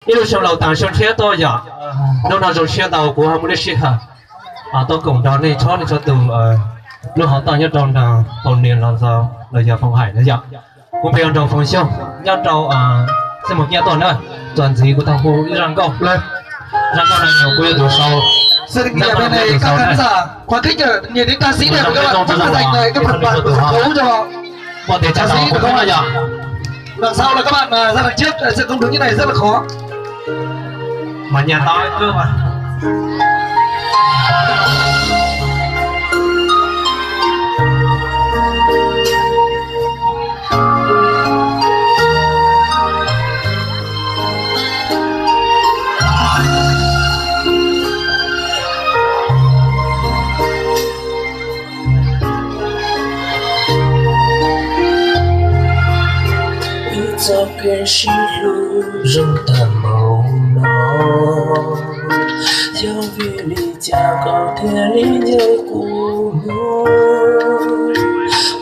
一路上老大上车多呀，lúc nào rồi xe tàu của họ muốn xe hả? Tôi cũng đó này cho từ lúc họ tàu nhất trong tàu niên là sao là giờ phòng hải nữa dạ. Cũng bây giờ trong phòng siêu, nhất trong xem một nhà tuần nữa, tuần gì của thằng cô răng câu lên, răng câu này nhiều quê từ sau. Sự định nghĩa bên này các khán giả khuyến khích nhìn đến ca sĩ này của các bạn rất là dành này cái phần bản của sân khấu cho họ. Một thể ca sĩ của không là dạ. Đằng sau là các bạn ra đằng trước sự công đứng như này rất là khó. Mà nhà to cơ mà. cho cái sĩ lưu rừng tàn màu nó theo vì lý cha có thể lý nhớ của nó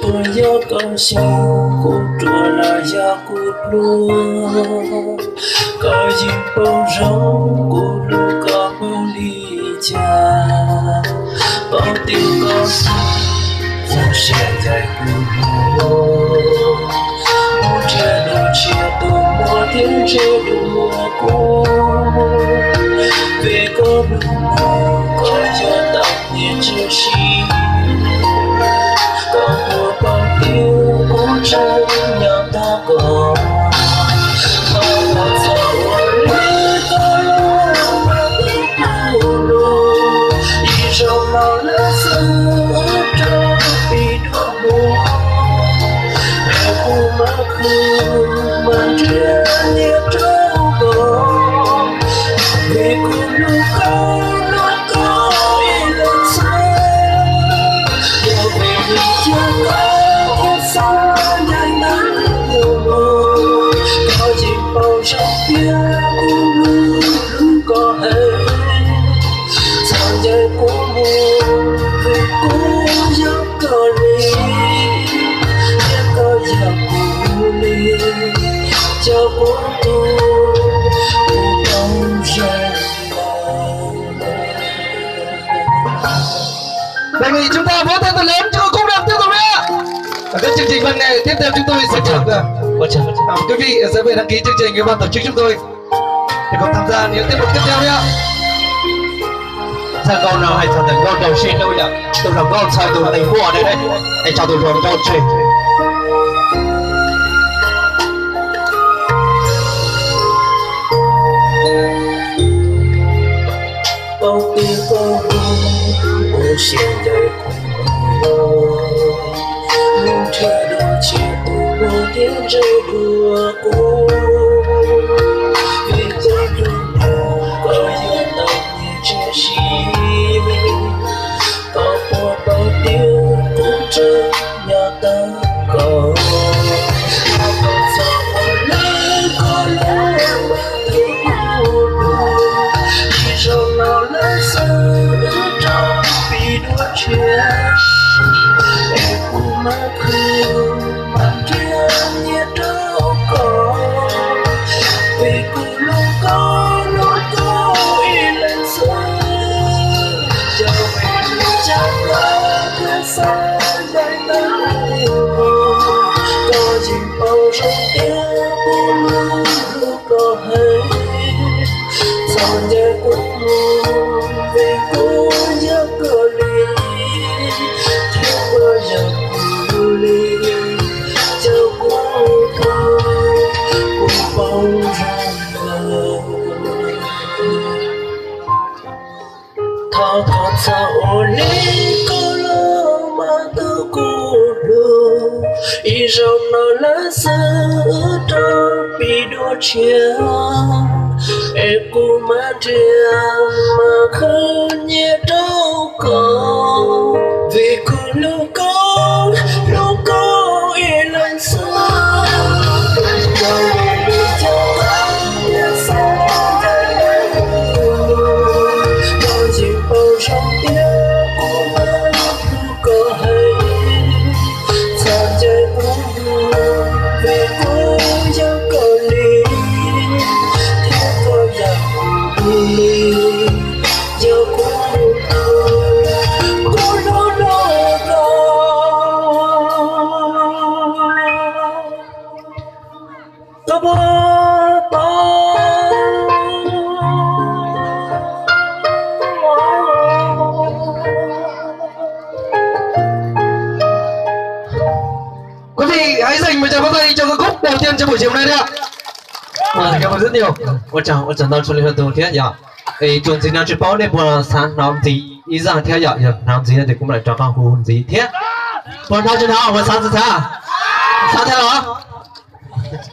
ôi nhớ con sông của chùa là gia cút luôn có dịp bông rong của lưu có bao lý cha bao tiếng con không sẽ dài của nó chia đôi chia từ mùa tiếng chia đùa cô vì có đúng có cho tặng nhiên chia sẻ có một bao tiêu cũng trong nhà ta có đề nghị chúng ta vỗ tay thật lớn cho cung đường tiếp tục nhé. Ở cái chương trình văn nghệ tiếp theo chúng tôi sẽ được quý vị sẽ về đăng ký chương trình với ban tổ chức chúng tôi để cùng tham gia những tiết mục tiếp theo nhé. Sao con nào hay sao thành con đầu xin đâu nhỉ? Tôi là con sai tôi là thành phố ở đây đấy. Hãy chào tôi rồi cho chuyện. bao tiêu bao ô xiên đời cùng nhưng chưa đủ chia từ mùa tiếng rơi đùa cô vì có đúng có những tàu như chia sẻ có một bao tiêu cũng trên nhà ta có em cũng mơ khương bằng kia như đâu có vì cũng lúc có ý lên sớm chờ về lúc chẳng có cứ xa dài ta có dìm bầu trong tiếng của lúc có hay sao nhớ cũng luôn vì cũng nhớ cơ ly thọ sao lý có lo mà tôi cô đồ ý rộng nó lá sơ trong bị đua chia em cũng mà chia mà không nhớ đâu có vì cô lúc có ý lên sơ bố Quý vị hãy dành một tràng pháo tay cho ca khúc đầu tiên trong buổi chiều hôm nay đi ạ. Cảm ơn rất nhiều. 我讲到这里很多天呀，总之呢，去包那波三男子，以上天呀，男子呢就过来找干活子天，不然他就他我三次他，三天了啊。